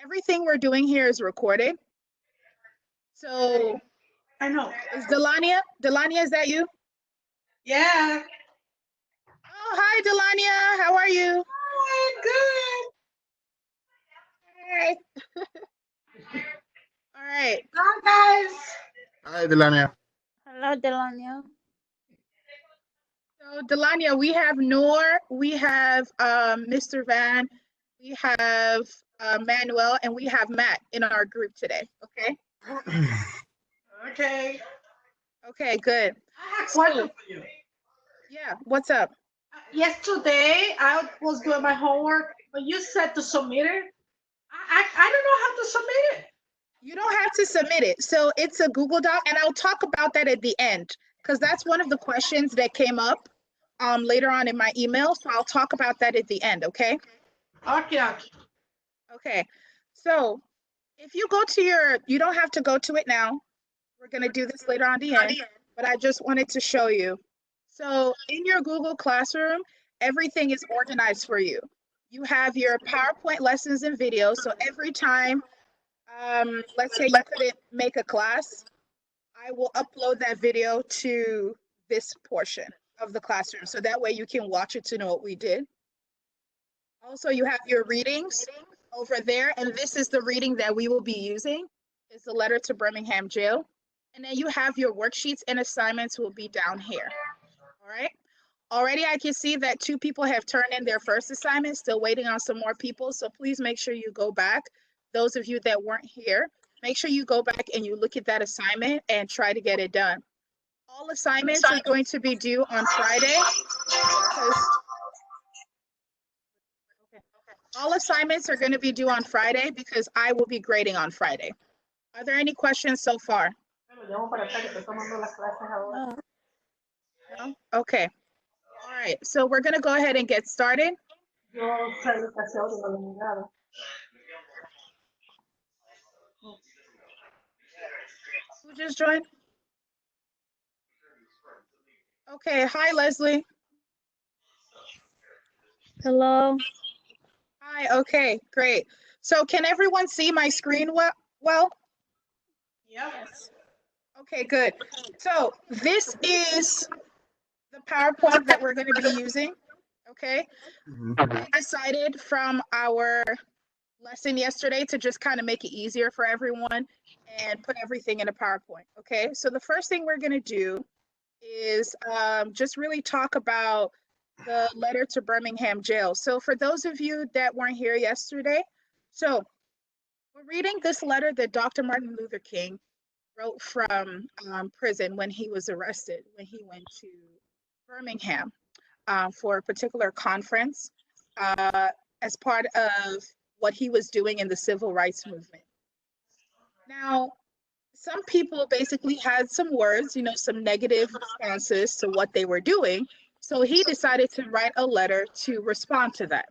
everything we're doing here is recorded. So I know. is Delania? Delania, is that you? Yeah. Oh, hi, Delania. How are you? Hi, Hi. All right. good. Hi, guys. Hi, Delania. Hello, Delania. So Delania, we have Noor, we have Mr. Van, we have Manuel, and we have Matt in our group today. Okay. Okay. Okay, good. I have a question for you. Yeah, what's up? Yesterday, I was doing my homework, but you said to submit it. I don't know how to submit it. You don't have to submit it. So it's a Google Doc, and I'll talk about that at the end because that's one of the questions that came up later on in my email. So I'll talk about that at the end, okay? Okay, okay. Okay. So if you go to you don't have to go to it now. We're going to do this later on the end, but I just wanted to show you. So in your Google Classroom, everything is organized for you. You have your PowerPoint lessons and videos. So every time, let's say you couldn't make a class, I will upload that video to this portion of the classroom. So that way you can watch it to know what we did. Also, you have your readings over there, and this is the reading that we will be using. It's the letter to Birmingham Jail. And then you have your worksheets and assignments will be down here. All right. Already I can see that 2 people have turned in their first assignment, still waiting on some more people. So please make sure you go back. Those of you that weren't here, make sure you go back and you look at that assignment and try to get it done. All assignments are going to be due on Friday. All assignments are going to be due on Friday because I will be grading on Friday. Are there any questions so far? Me lo llamo para acá que estoy tomando las clases ahora. No? Okay. All right. So we're going to go ahead and get started. Yo salí casi ahora y no lo he mirado. Who just joined? Okay. Hi, Leslie. Hello. Hi. Okay. Great. So can everyone see my screen well? Yep. Okay, good. So this is the PowerPoint that we're going to be using. Okay. I decided from our lesson yesterday to just kind of make it easier for everyone and put everything in a PowerPoint. Okay. So the first thing we're going to do is just really talk about the letter to Birmingham Jail. So for those of you that weren't here yesterday, so we're reading this letter that Dr. Martin Luther King wrote from prison when he was arrested, when he went to Birmingham for a particular conference as part of what he was doing in the civil rights movement. Now, some people basically had some words, some negative responses to what they were doing. So he decided to write a letter to respond to that.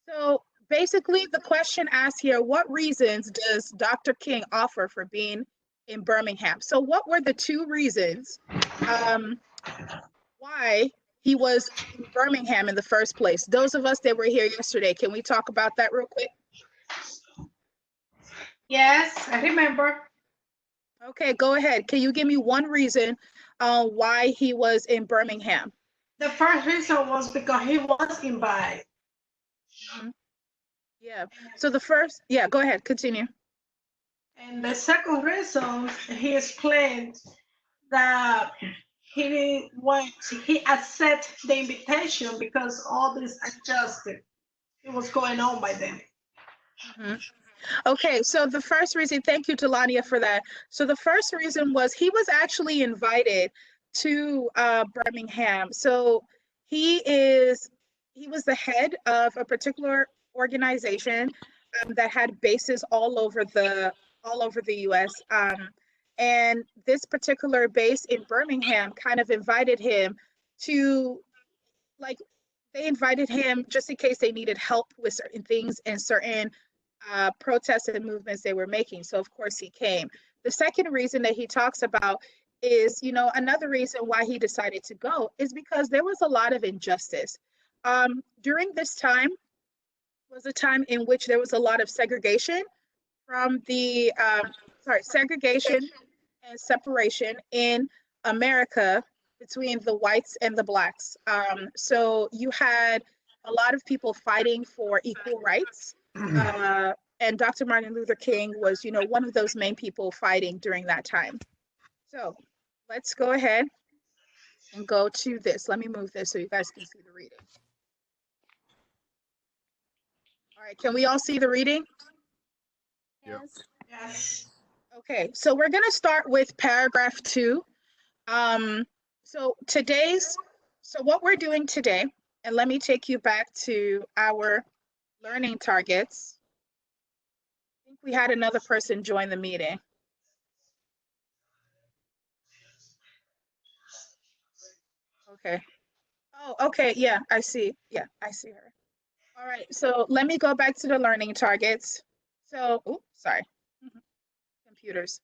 So basically, the question asked here, what reasons does Dr. King offer for being in Birmingham? So what were the 2 reasons why he was in Birmingham in the first place? Those of us that were here yesterday, can we talk about that real quick? Yes, I remember. Okay, go ahead. Can you give me one reason why he was in Birmingham? The first reason was because he was invited. Yeah. So go ahead, continue. And the second reason, he explained that he accepted the invitation because all this adjusted. It was going on by then. Okay, so the first reason, thank you, Delania, for that. So the first reason was he was actually invited to Birmingham. So he was the head of a particular organization that had bases all over the U.S. And this particular base in Birmingham kind of invited him to, like, they invited him just in case they needed help with certain things and certain protests and movements they were making. So of course he came. The second reason that he talks about is, another reason why he decided to go is because there was a lot of injustice. During this time, was a time in which there was a lot of segregation from the, segregation and separation in America between the whites and the blacks. So you had a lot of people fighting for equal rights. And Dr. Martin Luther King was, one of those main people fighting during that time. So let's go ahead and go to this. Let me move this so you guys can see the reading. All right, can we all see the reading? Yes. Yes. Okay, so we're going to start with paragraph 2. So what we're doing today, and let me take you back to our learning targets. I think we had another person join the meeting. Okay. Oh, okay, yeah, I see. Yeah, I see her. All right, so let me go back to the learning targets. So, sorry. Computers.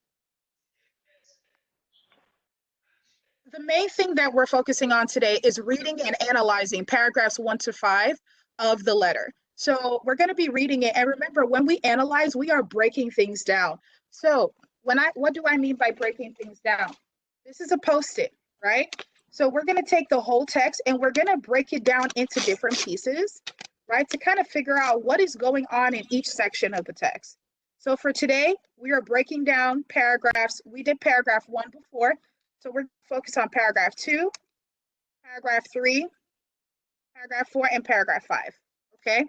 The main thing that we're focusing on today is reading and analyzing paragraphs 1 to 5 of the letter. So we're going to be reading it. And remember, when we analyze, we are breaking things down. So what do I mean by breaking things down? This is a post-it, right? So we're going to take the whole text and we're going to break it down into different pieces, right? To kind of figure out what is going on in each section of the text. So for today, we are breaking down paragraphs. We did paragraph 1 before. So we're focused on paragraph 2, paragraph 3, paragraph 4, and paragraph 5. Okay?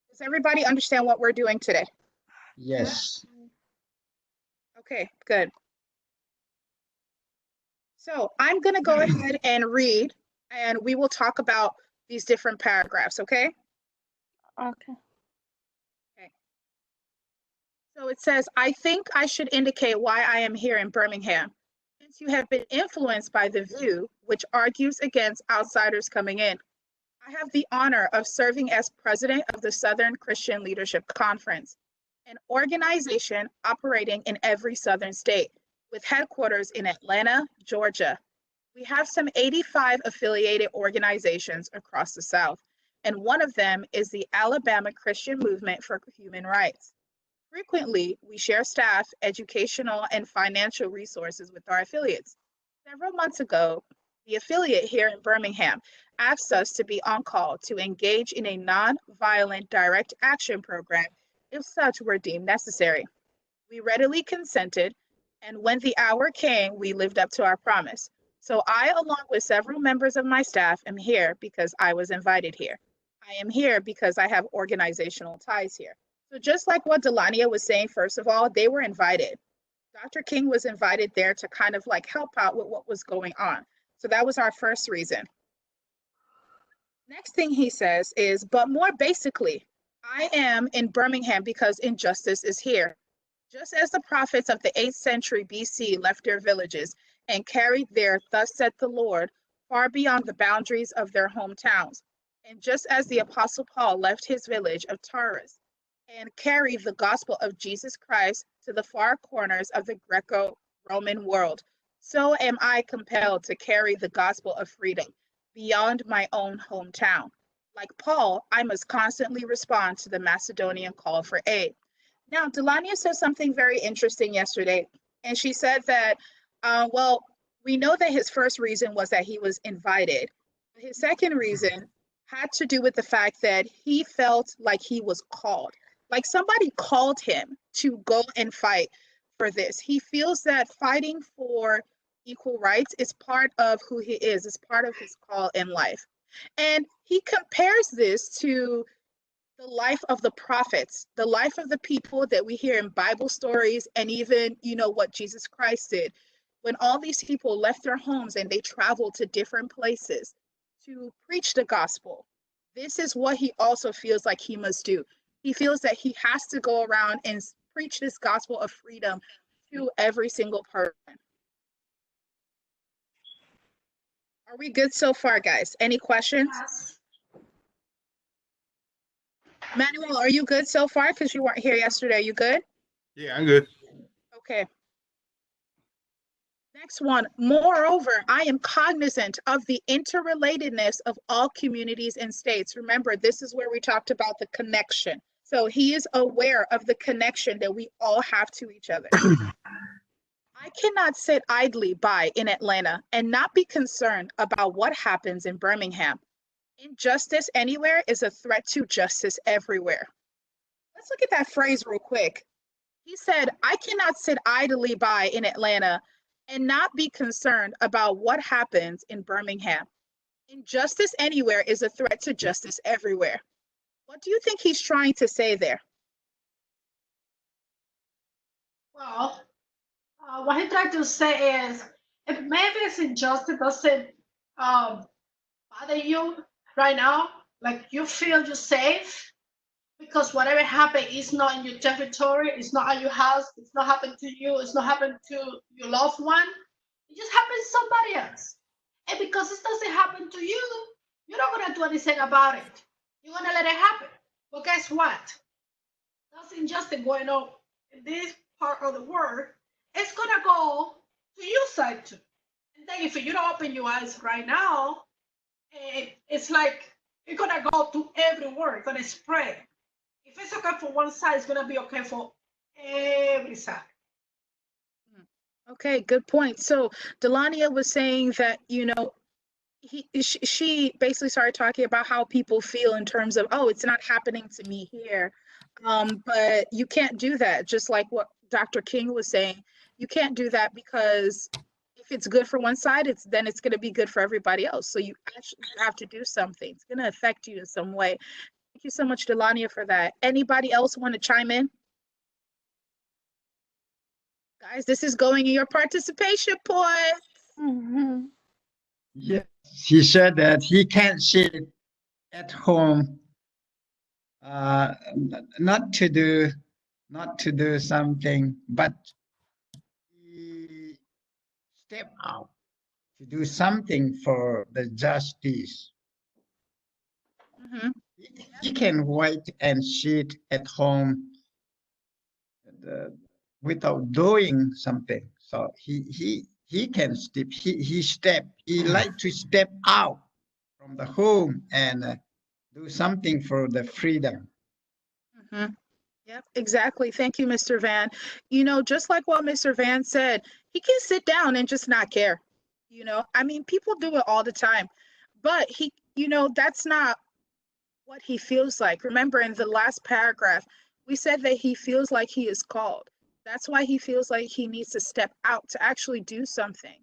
Does everybody understand what we're doing today? Yes. Okay, good. So I'm going to go ahead and read, and we will talk about these different paragraphs, okay? Okay. So it says, I think I should indicate why I am here in Birmingham, since you have been influenced by the view which argues against outsiders coming in. I have the honor of serving as president of the Southern Christian Leadership Conference, an organization operating in every Southern state with headquarters in Atlanta, Georgia. We have some 85 affiliated organizations across the South, and one of them is the Alabama Christian Movement for Human Rights. Frequently, we share staff, educational, and financial resources with our affiliates. Several months ago, the affiliate here in Birmingham asked us to be on call to engage in a non-violent direct action program if such were deemed necessary. We readily consented, and when the hour came, we lived up to our promise. So I, along with several members of my staff, am here because I was invited here. I am here because I have organizational ties here. So just like what Delania was saying, first of all, they were invited. Dr. King was invited there to kind of like help out with what was going on. So that was our first reason. Next thing he says is, but more basically, I am in Birmingham because injustice is here. Just as the prophets of the 8th century BC left their villages and carried their "Thus saith the Lord" far beyond the boundaries of their hometowns, and just as the Apostle Paul left his village of Taurus and carried the gospel of Jesus Christ to the far corners of the Greco-Roman world, so am I compelled to carry the gospel of freedom beyond my own hometown. Like Paul, I must constantly respond to the Macedonian call for aid. Now, Delania said something very interesting yesterday, and she said that, we know that his first reason was that he was invited. His second reason had to do with the fact that he felt like he was called, like somebody called him to go and fight for this. He feels that fighting for equal rights is part of who he is, it's part of his call in life. And he compares this to the life of the prophets, the life of the people that we hear in Bible stories, and even, what Jesus Christ did. When all these people left their homes and they traveled to different places to preach the gospel, this is what he also feels like he must do. He feels that he has to go around and preach this gospel of freedom to every single person. Are we good so far, guys? Any questions? Yes. Manuel, are you good so far? Because you weren't here yesterday. You good? Yeah, I'm good. Okay. Next one, moreover, I am cognizant of the interrelatedness of all communities and states. Remember, this is where we talked about the connection. So he is aware of the connection that we all have to each other. I cannot sit idly by in Atlanta and not be concerned about what happens in Birmingham. Injustice anywhere is a threat to justice everywhere. Let's look at that phrase real quick. He said, I cannot sit idly by in Atlanta and not be concerned about what happens in Birmingham. Injustice anywhere is a threat to justice everywhere. What do you think he's trying to say there? Well, what he tried to say is, if maybe it's injustice doesn't bother you right now, like you feel you're safe because whatever happened is not in your territory, it's not at your house, it's not happened to you, it's not happened to your loved one, it just happened to somebody else. And because it doesn't happen to you, you're not gonna do anything about it. You're gonna let it happen. But guess what? That's injustice going on in this part of the world. It's gonna go to your side too. And then if you don't open your eyes right now, it's like it's gonna go to everywhere. It's gonna spread. If it's okay for one side, it's gonna be okay for every side. Okay, good point. So Delania was saying that, she basically started talking about how people feel in terms of, oh, it's not happening to me here. But you can't do that. Just like what Dr. King was saying, you can't do that because if it's good for one side, it's going to be good for everybody else. So you actually have to do something. It's going to affect you in some way. Thank you so much, Delania, for that. Anybody else want to chime in? Guys, this is going in your participation points. Mm-hmm. Yes, he said that he can't sit at home, not to do something, but he step out to do something for the justice. Mhm. He can wait and sit at home without doing something. So he can step. He like to step out from the home and do something for the freedom. Mhm. Yep, exactly. Thank you, Mr. Van. Just like what Mr. Van said, he can sit down and just not care. I mean, people do it all the time, but that's not what he feels like. Remember, in the last paragraph, we said that he feels like he is called. That's why he feels like he needs to step out to actually do something,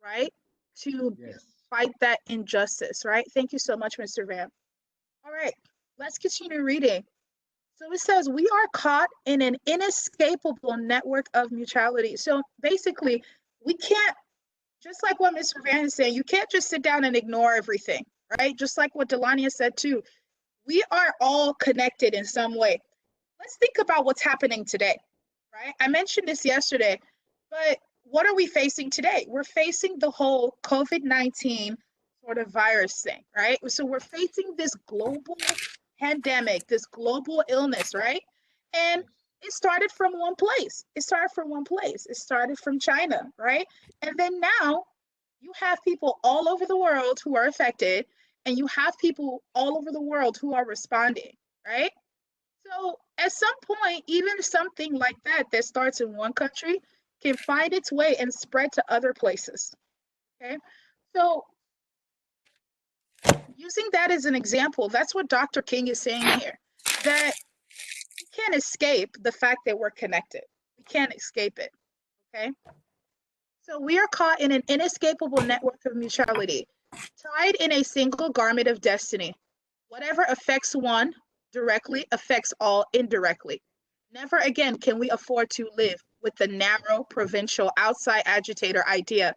right? To Yes. fight that injustice, right? Thank you so much, Mr. Van. All right, let's continue reading. So it says, we are caught in an inescapable network of mutuality. So basically, we can't, just like what Mr. Van is saying, you can't just sit down and ignore everything, right? Just like what Delania said too. We are all connected in some way. Let's think about what's happening today, right? I mentioned this yesterday, but what are we facing today? We're facing the whole COVID-19 sort of virus thing, right? So we're facing this global pandemic, this global illness, right? And it started from one place. It started from one place. It started from China, right? And then now you have people all over the world who are affected, and you have people all over the world who are responding, right? So at some point, even something like that starts in one country can find its way and spread to other places. Okay. So using that as an example, that's what Dr. King is saying here, that we can't escape the fact that we're connected. We can't escape it. Okay. So we are caught in an inescapable network of mutuality, tied in a single garment of destiny. Whatever affects one directly affects all indirectly. Never again can we afford to live with the narrow, provincial, outside agitator idea.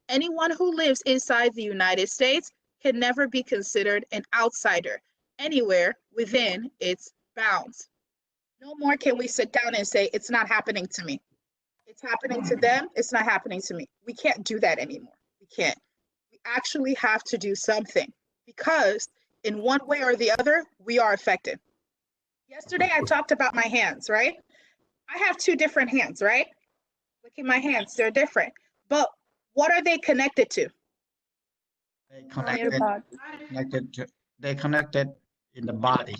Anyone who lives inside the United States can never be considered an outsider anywhere within its bounds. No more can we sit down and say, it's not happening to me. It's happening to them. It's not happening to me. We can't do that anymore. We can't. We actually have to do something because in one way or the other, we are affected. Yesterday, I talked about my hands, right? I have two different hands, right? Look at my hands. They're different. But what are they connected to? They Your body. they connected in the body.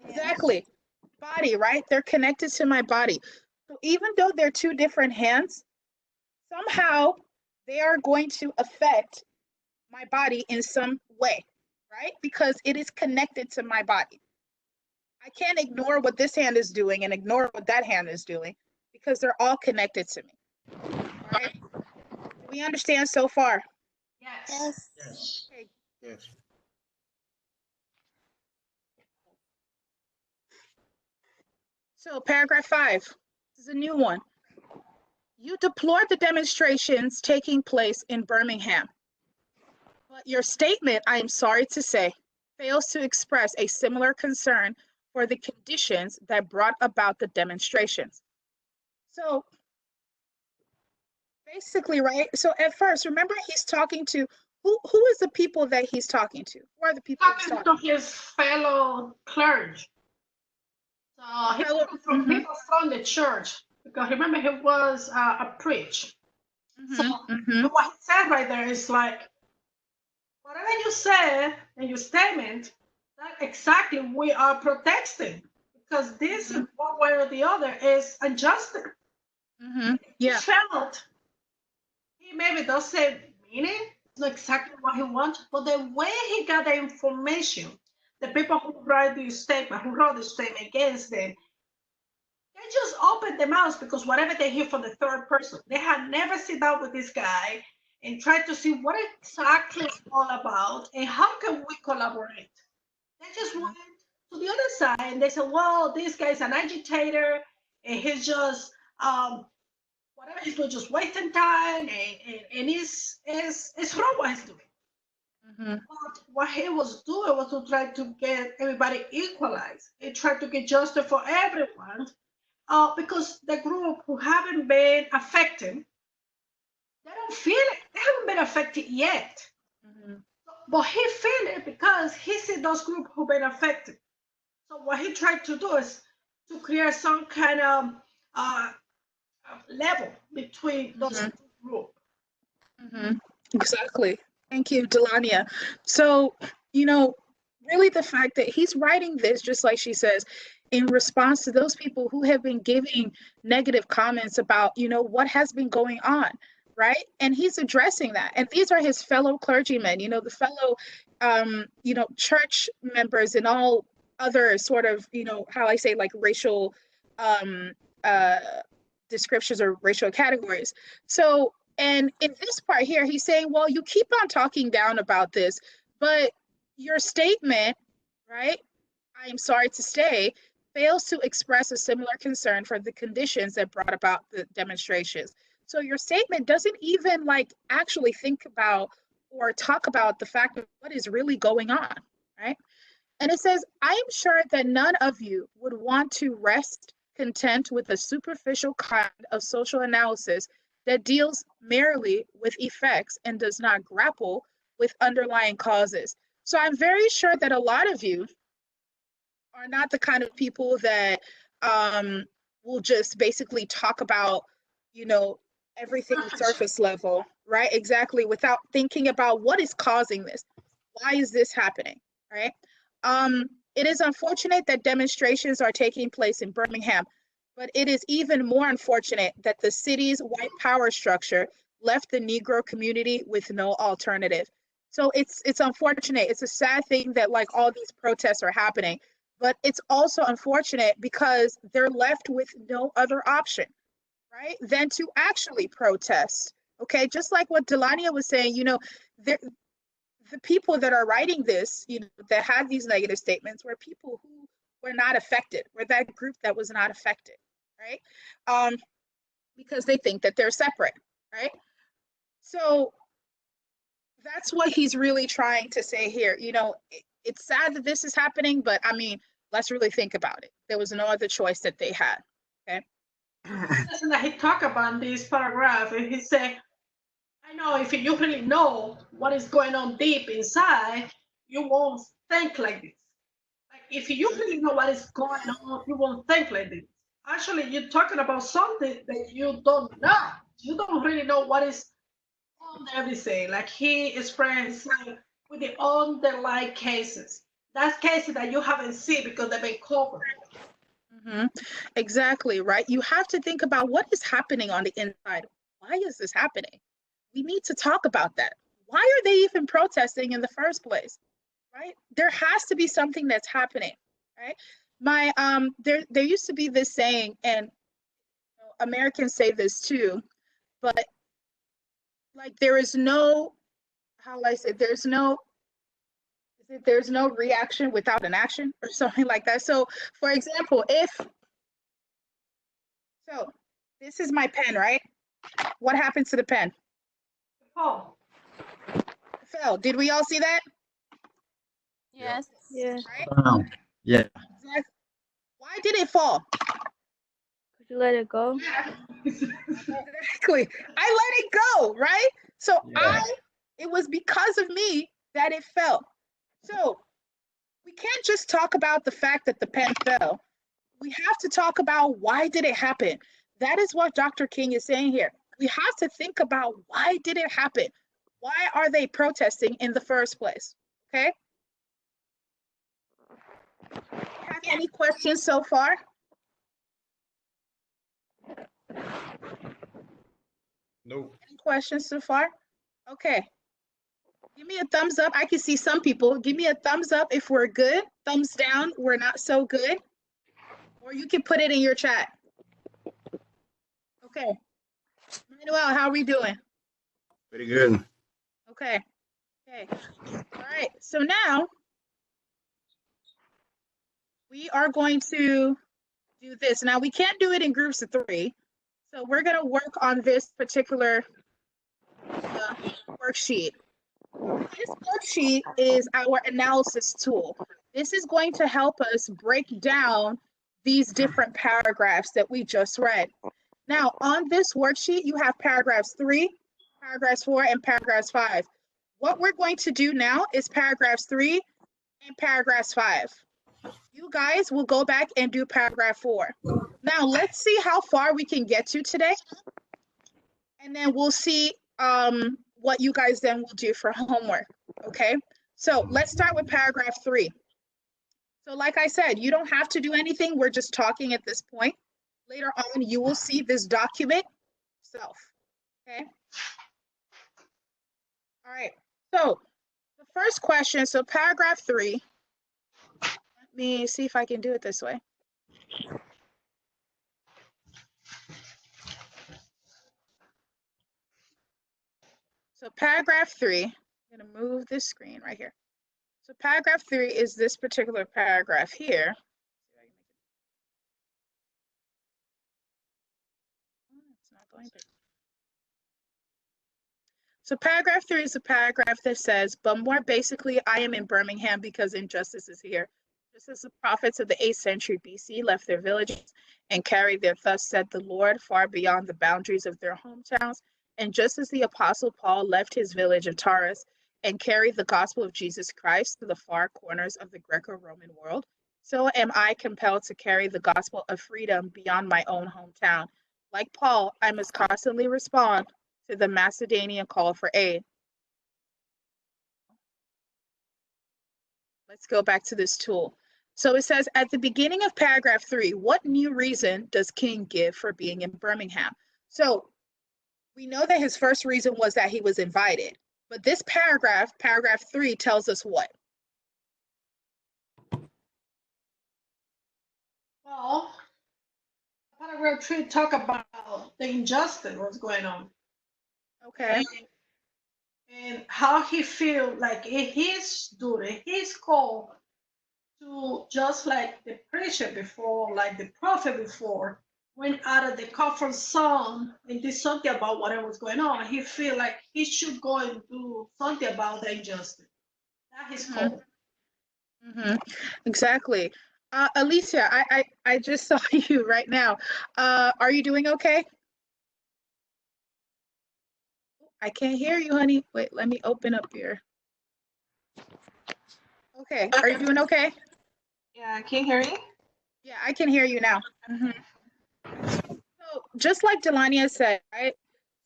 Exactly. Body, right? They're connected to my body. So even though they're two different hands, somehow they are going to affect my body in some way, right? Because it is connected to my body. I can't ignore what this hand is doing and ignore what that hand is doing because they're all connected to me. All right? Do we understand so far? Yes. Yes. Yes. Okay. Yes. So paragraph 5, this is a new one. You deplore the demonstrations taking place in Birmingham, but your statement, I am sorry to say, fails to express a similar concern for the conditions that brought about the demonstrations. So basically, right? So at first, remember he's talking to who is the people that he's talking to? Who are the people he's Talking talking to his fellow clergy. So he's Fellow- talking from mhm. people from the church. Because remember, he was a preach. So what he said right there is like, whatever you said in your statement, that exactly we are protesting. Because this, in one way or the other, is unjust. He Yeah. felt, he maybe doesn't mean it, it's not exactly what he wants, but the way he got the information, the people who write the statement, who wrote the statement against them, they just opened their mouths because whatever they hear from the third person, they had never sit down with this guy and tried to see what exactly it's all about and how can we collaborate. They just went to the other side and they said, well, this guy's an agitator and he's just whatever he's doing, just wasting time and it's wrong what he's doing. But what he was doing was to try to get everybody equalized. He tried to get justice for everyone because the group who haven't been affected, they don't feel it. They haven't been affected yet. But he feel it because he see those groups who've been affected. So what he tried to do is to create some kind of level between those two groups. Exactly. Thank you, Delania. So, really the fact that he's writing this, just like she says, in response to those people who have been giving negative comments about, what has been going on, right? And he's addressing that. And these are his fellow clergymen, the fellow, church members and all other sort of, how I say, like racial uh, descriptions or racial categories. So, and in this part here, he's saying, well, you keep on talking down about this, but your statement, right? I am sorry to say, fails to express a similar concern for the conditions that brought about the demonstrations. So your statement doesn't even like actually think about or talk about the fact of what is really going on, right? And it says, I am sure that none of you would want to rest content with a superficial kind of social analysis that deals merely with effects and does not grapple with underlying causes. So I'm very sure that a lot of you are not the kind of people that will just basically talk about, everything surface level, right? Exactly, without thinking about what is causing this. Why is this happening, right? It is unfortunate that demonstrations are taking place in Birmingham, but it is even more unfortunate that the city's white power structure left the Negro community with no alternative. So it's unfortunate. It's a sad thing that like all these protests are happening, but it's also unfortunate because they're left with no other option, right, than to actually protest. Okay, just like what Delania was saying, the people that are writing this, that had these negative statements were people who were not affected, were that group that was not affected, right? Because they think that they're separate, right? So that's what he's really trying to say here. It's sad that this is happening, but I mean, let's really think about it. There was no other choice that they had. Okay. Listen, that he talked about in this paragraph, and he said, I know if you really know what is going on deep inside, you won't think like this. Like if you really know what is going on, you won't think like this. Actually, you're talking about something that you don't know. You don't really know what is everything. Like he is friends with the underlying cases. That's cases that you haven't seen because they've been covered. Hmm. Exactly, right? You have to think about what is happening on the inside. Why is this happening? We need to talk about that. Why are they even protesting in the first place? Right? There has to be something that's happening, right? My there used to be this saying, and Americans say this too, but like there is no, how will I say, there's no reaction without an action or something like that. So for example, if so this is my pen, right? What happened to the pen? Oh, It fell. Did we all see that? Yes. Yeah. Right? Down. Yeah. Exactly. Why did it fall? Could you let it go? yeah. Exactly. I let it go, right? So Yeah. it was because of me that it fell. So we can't just talk about the fact that the pen fell. We have to talk about why did it happen. That is what Dr. King is saying here. We have to think about why did it happen? Why are they protesting in the first place? Okay? Have any questions so far? No. Any questions so far? Okay. Give me a thumbs up. I can see some people. Give me a thumbs up if we're good. Thumbs down, we're not so good. Or you can put it in your chat. Okay. Manuel, how are we doing? Very good. Okay. Okay. All right. So now we are going to do this. Now we can't do it in groups of 3. So we're going to work on this particular worksheet. This worksheet is our analysis tool. This is going to help us break down these different paragraphs that we just read. Now, on this worksheet, you have paragraphs 3, paragraphs 4, and paragraphs 5. What we're going to do now is paragraphs 3 and paragraphs 5. You guys will go back and do paragraph 4. Now, let's see how far we can get to today, and then we'll see what you guys then will do for homework. Okay, so let's start with paragraph 3. So like I said, you don't have to do anything. We're just talking at this point. Later on, you will see this document yourself. Okay. All right. So the first question, so paragraph 3, let me see if I can do it this way. So paragraph 3, I'm going to move this screen right here. So paragraph 3 is this particular paragraph here. It's not going to. So paragraph 3 is a paragraph that says, but more basically, I am in Birmingham because injustice is here. Just as the prophets of the 8th century BC left their villages and carried their thus said the Lord far beyond the boundaries of their hometowns, and just as the apostle Paul left his village of Taurus and carried the gospel of Jesus Christ to the far corners of the Greco-Roman world, so am I compelled to carry the gospel of freedom beyond my own hometown. Like Paul, I must constantly respond to the Macedonian call for aid. Let's go back to this tool. So it says at the beginning of paragraph 3, what new reason does King give for being in Birmingham? So we know that his first reason was that he was invited. But this paragraph, paragraph 3, tells us what? Well, paragraph 3 talk about the injustice what's going on. Okay. And how he feel like his duty, his call to just like the preacher before, like the prophet before, went out of the comfort zone and did something about whatever was going on. He feel like he should go and do something about the injustice. That's his call. Mm-hmm. Exactly. Alicia, I just saw you right now. Are you doing okay? I can't hear you, honey. Wait, let me open up your. Okay. Are you doing okay? Yeah, can you hear me? Yeah, I can hear you now. Mhm. So just like Delania said, right?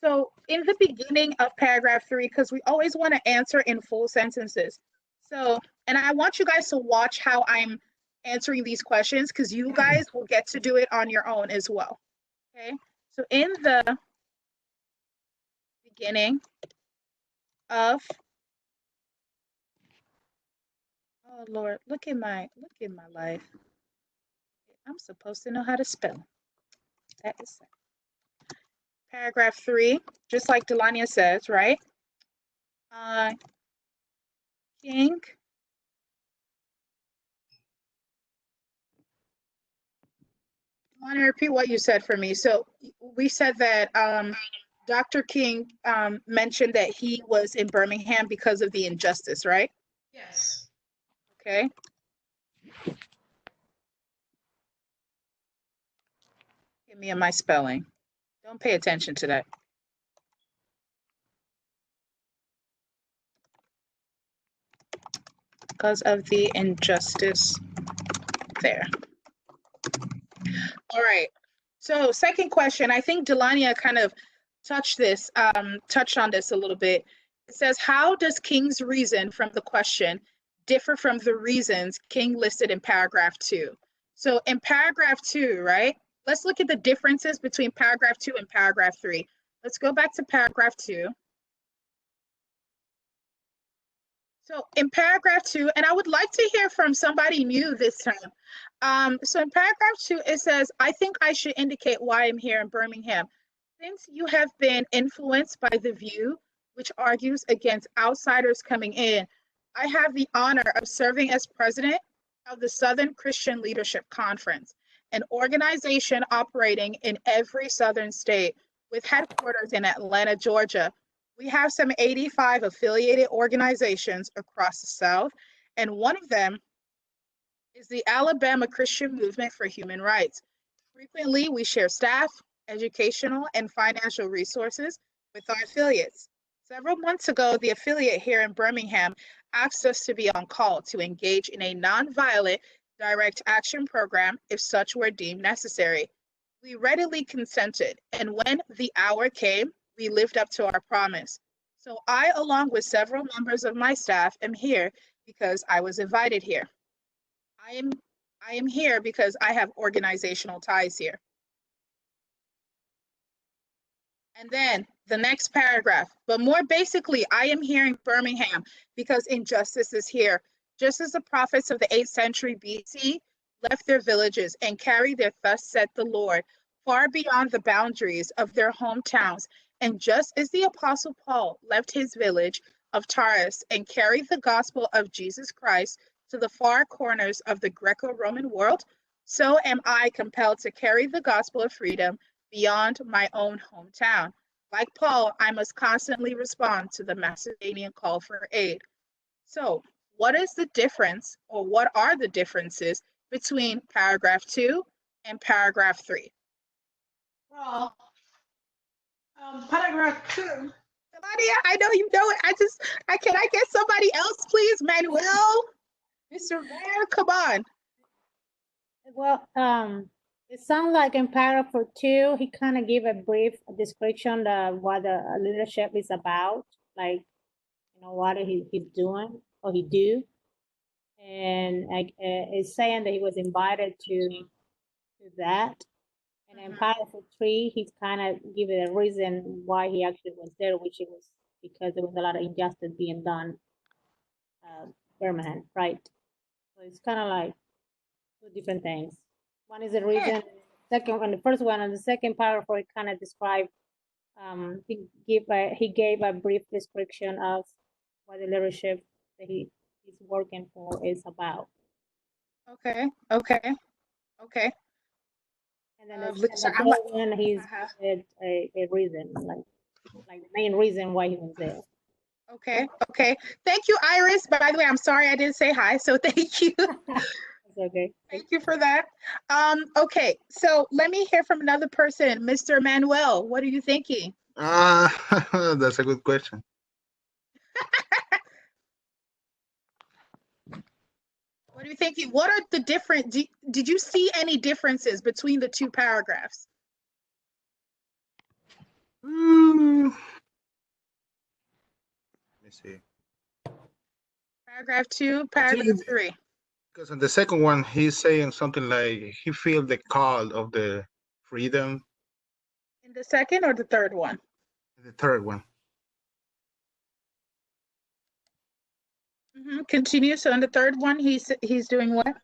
So in the beginning of paragraph 3, because we always want to answer in full sentences. So, and I want you guys to watch how I'm answering these questions because you guys will get to do it on your own as well. Okay. So in the beginning of, oh Lord, look at my life. I'm supposed to know how to spell. That is paragraph 3, just like Delania says, right? King want to repeat what you said for me. So we said that Dr. King mentioned that he was in Birmingham because of the injustice, right? Yes. Okay. Give me my spelling. Don't pay attention to that. Because of the injustice there. All right. So second question, I think Delania kind of touched on this a little bit. It says, how does King's reason from the question differ from the reasons King listed in paragraph 2? So in paragraph 2, right? Let's look at the differences between paragraph 2 and paragraph 3. Let's go back to paragraph 2. So in paragraph 2, and I would like to hear from somebody new this time. So in paragraph 2, it says, I think I should indicate why I'm here in Birmingham. Since you have been influenced by the view which argues against outsiders coming in, I have the honor of serving as president of the Southern Christian Leadership Conference, an organization operating in every Southern state with headquarters in Atlanta, Georgia. We have some 85 affiliated organizations across the South, and one of them is the Alabama Christian Movement for Human Rights. Frequently, we share staff, educational, and financial resources with our affiliates. Several months ago, the affiliate here in Birmingham asked us to be on call to engage in a nonviolent direct action program if such were deemed necessary. We readily consented, and when the hour came, we lived up to our promise. So I, along with several members of my staff, am here because I was invited here. I am here because I have organizational ties here. And then the next paragraph, but more basically, I am here in Birmingham because injustice is here. Just as the prophets of the 8th century BC left their villages and carried their thus said the Lord far beyond the boundaries of their hometowns, and just as the apostle Paul left his village of Taurus and carried the gospel of Jesus Christ to the far corners of the Greco-Roman world, so am I compelled to carry the gospel of freedom beyond my own hometown. Like Paul, I must constantly respond to the Macedonian call for aid. So, what is the difference, or what are the differences between paragraph 2 and paragraph 3? Well, paragraph 2. Claudia, I know you know it. Can I get somebody else, please? Manuel, Mr. Rare, come on. Well, it sounds like in paragraph 2, he kind of gave a brief description of what the leadership is about, like, what he's doing or he do. And it's saying that he was invited to that. And in paragraph 3, he's kind of given a reason why he actually was there, which it was because there was a lot of injustice being done Birmingham, right? So it's kind of like two different things. One is the reason, second, and the first one, and the second paragraph, it kind of described, he gave a brief description of what the leadership that he's working for is about. Okay. And then the third one, he's given a reason, like the main reason why he was there. Okay. Thank you, Iris. By the way, I'm sorry I didn't say hi, so thank you. Okay. Thank you for that. Okay, so let me hear from another person. Mr. Manuel, what are you thinking? That's a good question. What are you thinking? What are the different, did you see any differences between the two paragraphs? Let me see. Paragraph 2, I think paragraph 3. because on the second one, he's saying something like he feel the call of the freedom. In the second or the third one? The third one. Continue. So in the third one, he's doing what?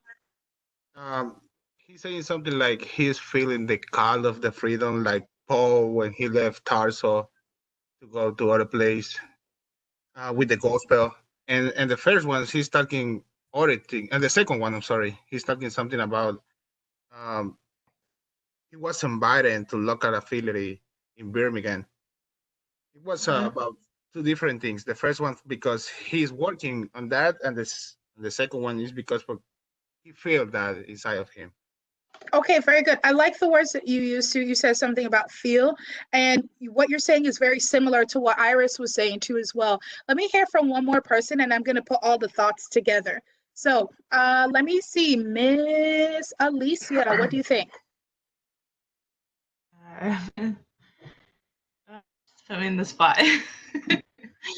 He's saying something like he's feeling the call of the freedom, like Paul when he left Tarso to go to other place with the gospel. And the first one, he's talking other thing. And the second one, I'm sorry, he's talking something about he was invited to local affiliate in Birmingham. It was about two different things. The first one because he's working on that, and the second one is because he feels that inside of him. Okay, very good. I like the words that you used to. You said something about feel, and what you're saying is very similar to what Iris was saying too as well. Let me hear from one more person, and I'm going to put all the thoughts together. So let me see, Miss Alicia, what do you think? Put me in the spot.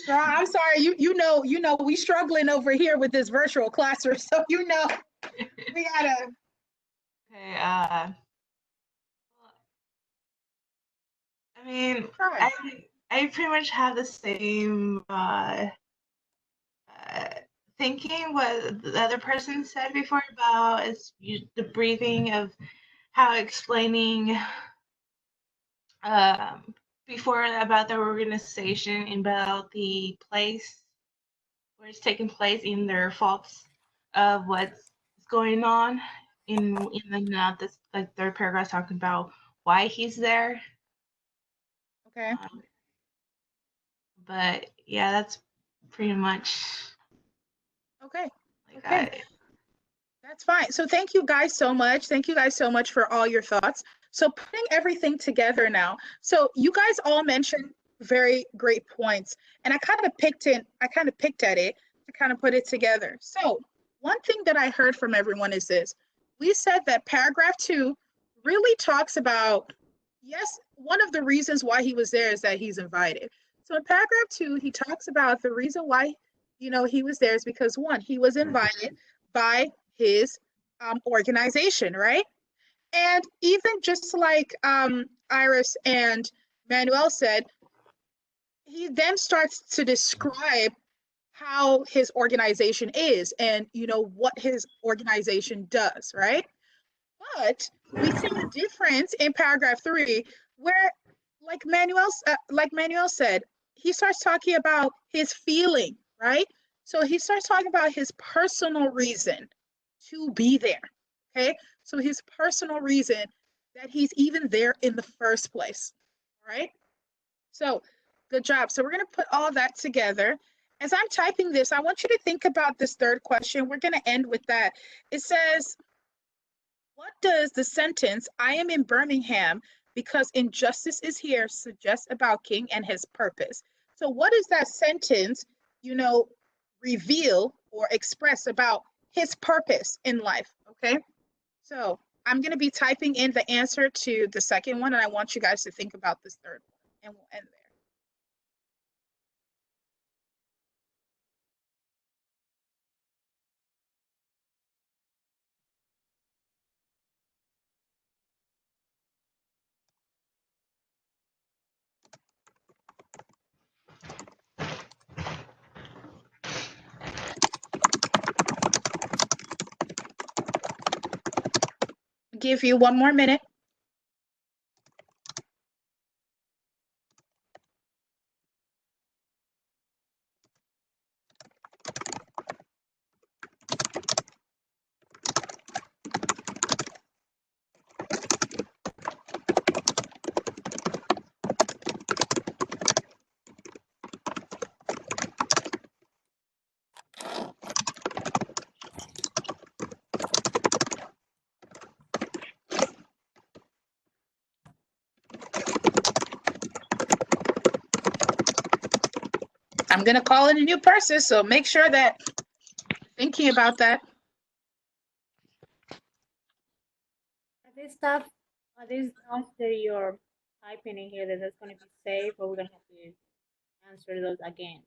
I'm sorry, you know, we struggling over here with this virtual classroom, so we gotta. Okay. I mean, I pretty much have the same thinking what the other person said before about the breathing of how explaining before about the organization and about the place where it's taking place in their faults of what's going on in the this like third paragraph talking about why he's there. Okay. But yeah, that's pretty much Okay. like Okay. That's fine. So thank you guys so much. Thank you guys so much for all your thoughts. So putting everything together now. So you guys all mentioned very great points, and I kind of picked at it to kind of put it together. So one thing that I heard from everyone is this. We said that paragraph 2 really talks about, yes, one of the reasons why he was there is that he's invited. So in paragraph 2, he talks about the reason why, he was there is because one, he was invited by his organization, right? And even just like Iris and Manuel said, he then starts to describe how his organization is and what his organization does, right? But we see a difference in paragraph 3 where, like Manuel said, he starts talking about his feeling, right? So he starts talking about his personal reason to be there. Okay, so his personal reason that he's even there in the first place. All right, so good job. So we're going to put all that together. As I'm typing this, I want you to think about this third question. We're going to end with that. It says, what does the sentence, I am in Birmingham because injustice is here, suggest about King and his purpose? So what does that sentence, reveal or express about his purpose in life? Okay, so I'm going to be typing in the answer to the second one, and I want you guys to think about this third one, and we'll end there. Give you one more minute. I'm going to call in a new person, so make sure that thinking about that. Are these stuff, are these after your typing in here that that's going to be saved, or we're going to have to answer those again?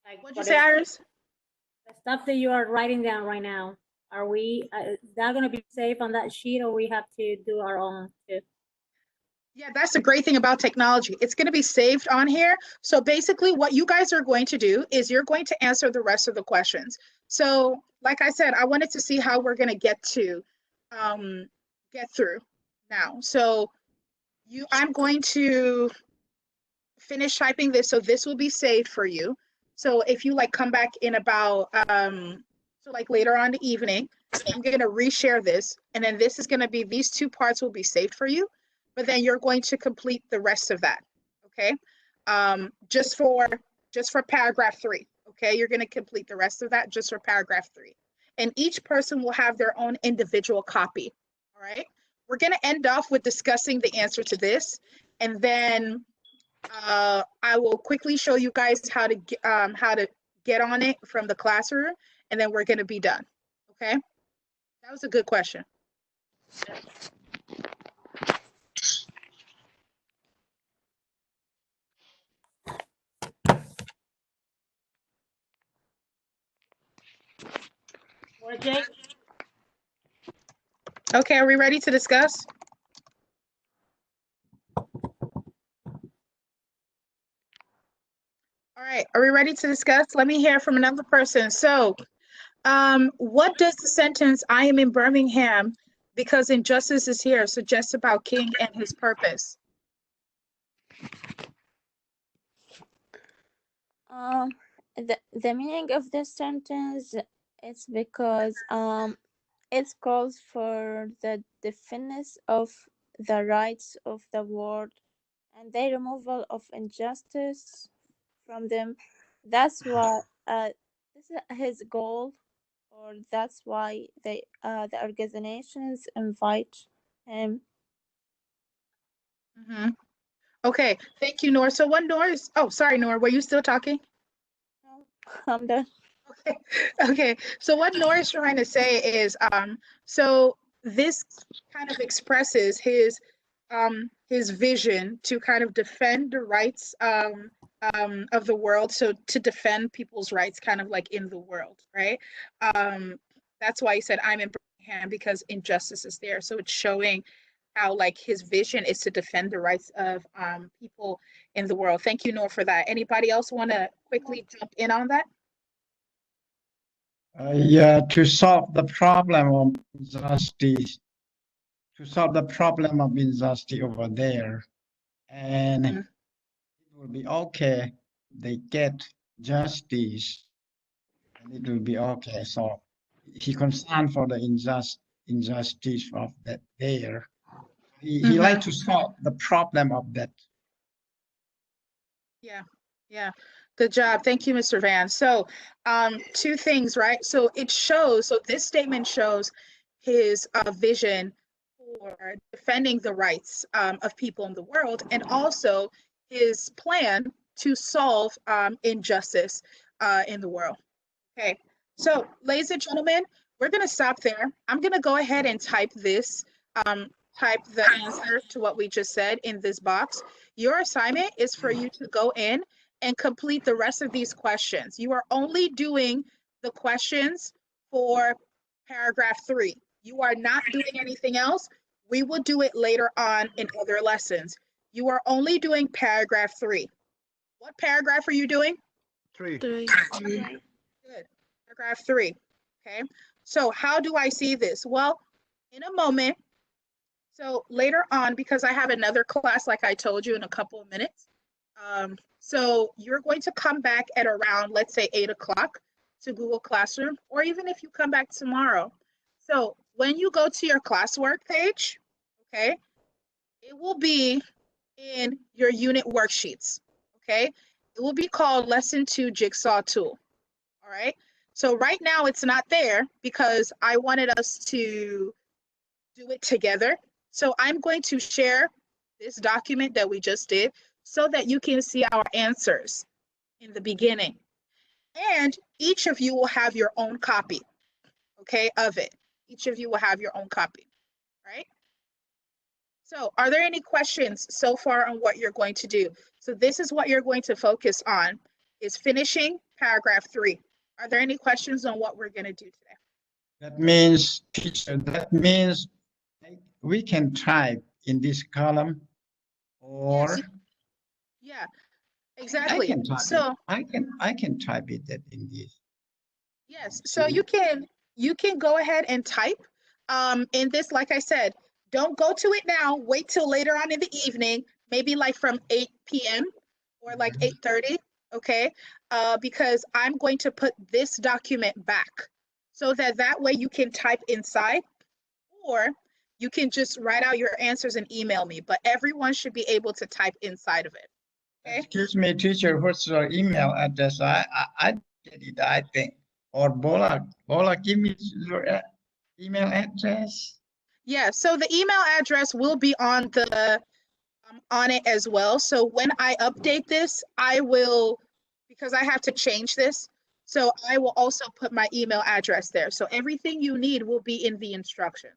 Like What'd for you say, Iris? the stuff that you are writing down right now, are we, is that going to be saved on that sheet, or we have to do our own too? Yeah, that's the great thing about technology. It's going to be saved on here. So basically what you guys are going to do is you're going to answer the rest of the questions. So like I said, I wanted to see how we're going to get through now. So I'm going to finish typing this. So this will be saved for you. So if you like come back in about, so like later on in the evening, I'm going to reshare this. And then this is going to be, these two parts will be saved for you, but then you're going to complete the rest of that. Okay. Just for paragraph 3. Okay. You're going to complete the rest of that just for paragraph 3. And each person will have their own individual copy. All right. We're going to end off with discussing the answer to this. And then I will quickly show you guys how to get on it from the classroom, and then we're going to be done. Okay, that was a good question. What, Jake? Okay, are we ready to discuss? All right, are we ready to discuss? Let me hear from another person. So, what does the sentence "I am in Birmingham because injustice is here" suggest about King and his purpose? The meaning of this sentence is because it calls for the defense of the rights of the world and the removal of injustice from them. That's why this is his goal, or that's why the organizations invite him. Okay, thank you, Nora. So what Nora is, oh, sorry, Nora, were you still talking? No, I'm done. Okay. So what Nora is trying to say is, so this kind of expresses his vision to kind of defend the rights of the world. So to defend people's rights, kind of like in the world, right? That's why he said, "I'm in Birmingham because injustice is there." So it's showing how like his vision is to defend the rights of people in the world. Thank you, Nora, for that. Anybody else want to quickly jump in on that? Yeah, to solve the problem of injustice, over there, and it will be okay. They get justice, and it will be okay. So he concerned for the injustice of that there. He like to solve the problem of that. Yeah. Good job. Thank you, Mr. Van. So, two things, right? So this statement shows his vision for defending the rights of people in the world, and also his plan to solve injustice in the world. Okay. So, ladies and gentlemen, we're going to stop there. I'm going to go ahead and type the answer to what we just said in this box. Your assignment is for you to go in and complete the rest of these questions. You are only doing the questions for paragraph 3. You are not doing anything else. We will do it later on in other lessons. You are only doing paragraph 3. What paragraph are you doing? 3. Good. Paragraph 3. Okay. So how do I see this? Well, in a moment. So later on, because I have another class, like I told you, in a couple of minutes. So you're going to come back at around, let's say 8 o'clock to Google Classroom, or even if you come back tomorrow. So when you go to your classwork page, okay, it will be in your unit worksheets, okay? It will be called Lesson 2 Jigsaw Tool, all right? So right now it's not there because I wanted us to do it together. So I'm going to share this document that we just did so that you can see our answers in the beginning. And each of you will have your own copy, okay, of it. Each of you will have your own copy, right? So are there any questions so far on what you're going to do? So this is what you're going to focus on, is finishing paragraph 3. Are there any questions on what we're going to do today? That means, teacher, that means we can type in this column, or Yes, yeah, I exactly. can type So it. I can type it that in this. yes, so you can go ahead and type in this, like I said, don't go to it now, wait till later on in the evening, maybe like from 8 p.m. or like 8:30, okay? Because I'm going to put this document back so that way you can type inside, or you can just write out your answers and email me, but everyone should be able to type inside of it. Okay? Excuse me, teacher, what's your email address? I get it, I think. Or Bola, give me your email address. Yeah, so the email address will be on it as well. So when I update this, I will, because I have to change this, so I will also put my email address there. So everything you need will be in the instruction.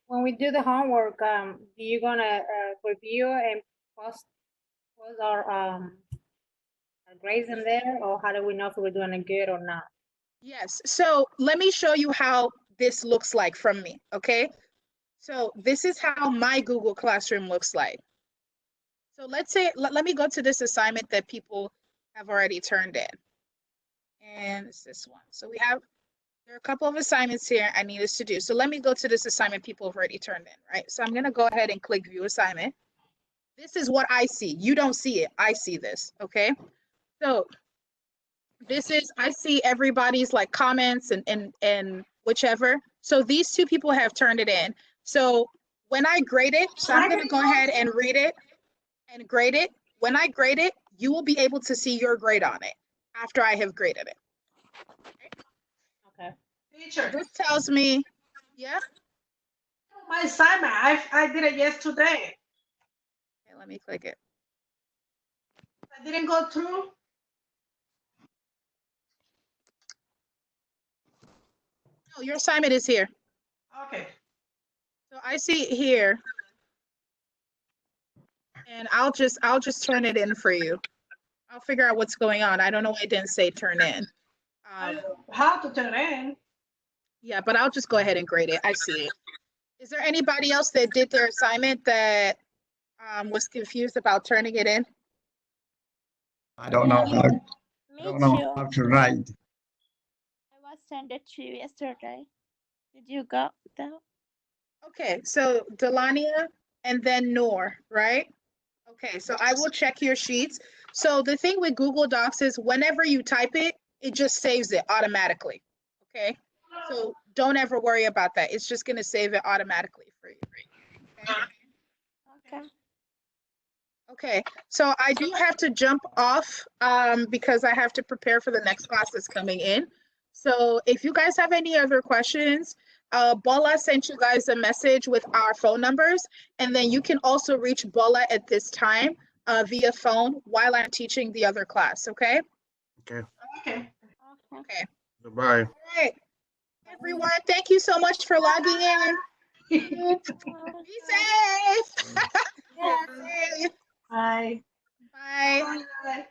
When we do the homework, do you gonna review and post our grades in there, or how do we know if we're doing it good or not? Yes, so let me show you how this looks like from me, okay? So this is how my Google Classroom looks like. So let's say, let me go to this assignment that people have already turned in. And it's this one. So there are a couple of assignments here I need us to do. So let me go to this assignment people have already turned in, right? So I'm gonna go ahead and click view assignment. This is what I see. You don't see it, I see this, okay? So I see everybody's like comments and whichever. So these 2 people have turned it in. So when I grade it, so I'm gonna go ahead and read it and grade it. When I grade it, you will be able to see your grade on it after I have graded it. Okay. Teacher, This tells me, yeah? my assignment, I did it yesterday. Okay, let me click it. I didn't go through. No, your assignment is here. Okay. So I see it here. And I'll just turn it in for you. I'll figure out what's going on. I don't know why it didn't say turn in. How to turn in? Yeah, but I'll just go ahead and grade it. I see it. Is there anybody else that did their assignment that was confused about turning it in? I don't know how. Me I don't know too. how to write. I was sent it to you yesterday. Did you got that? Okay, so Delania and then Noor, right? Okay, so I will check your sheets. So the thing with Google Docs is whenever you type it, it just saves it automatically. Okay, so don't ever worry about that. It's just gonna save it automatically for you. Okay. Okay. Okay, so I do have to jump off because I have to prepare for the next class that's coming in. So if you guys have any other questions, Bola sent you guys a message with our phone numbers, and then you can also reach Bola at this time via phone while I'm teaching the other class, okay? Okay. Okay. Okay. Goodbye. All right, everyone, thank you so much for logging in. Be safe. Yeah. Be safe. Bye. Bye. Bye.